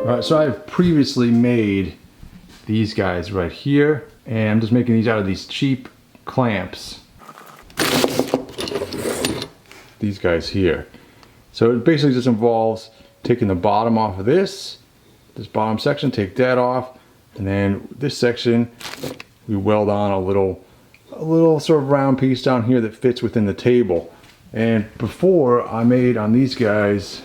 Alright, so I've previously made these guys right here, and I'm just making these out of these cheap clamps. These guys here. So it basically just involves taking the bottom off of this bottom section, take that off, and then this section we weld on a little sort of round piece down here that fits within the table. And before I made on these guys,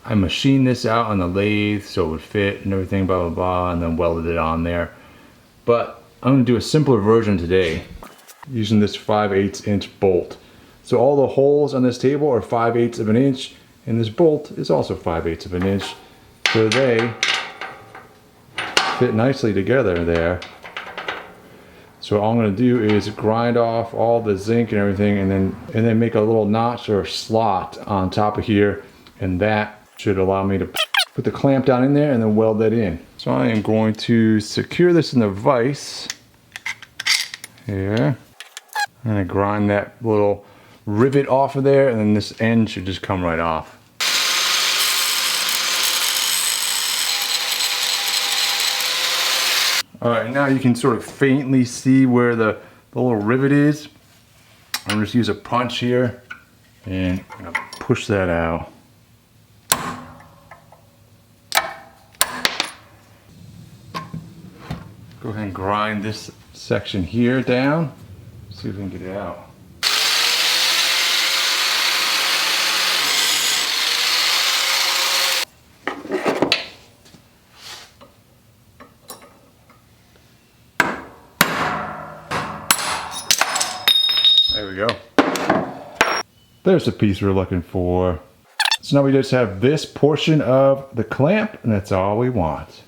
I machined this out on the lathe so it would fit and everything, blah blah blah, and then welded it on there. But I'm going to do a simpler version today using this 5/8 inch bolt. So all the holes on this table are 5/8 of an inch, and this bolt is also 5/8 of an inch. So they fit nicely together there. So all I'm going to do is grind off all the zinc and everything, and then make a little notch or slot on top of here, and that should allow me to put the clamp down in there and then weld that in. So I am going to secure this in the vise here, and I grind that little rivet off of there, and then this end should just come right off. Alright, now you can sort of faintly see where the little rivet is. I'm just use a punch here and I'm gonna push that out. Go ahead and grind this section here down. See if we can get it out. There we go. There's the piece we're looking for. So now we just have this portion of the clamp, and that's all we want.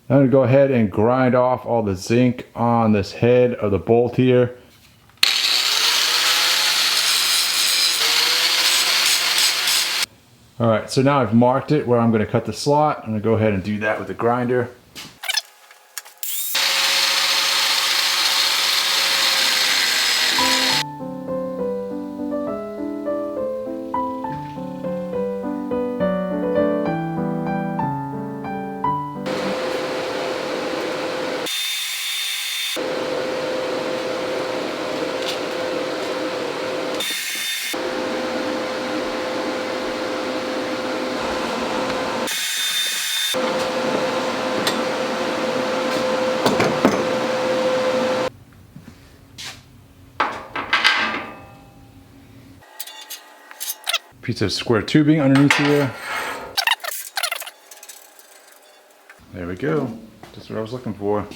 I'm going to go ahead and grind off all the zinc on this head of the bolt here. Alright, so now I've marked it where I'm going to cut the slot. I'm going to go ahead and do that with the grinder. Piece of square tubing underneath here. There we go. That's what I was looking for.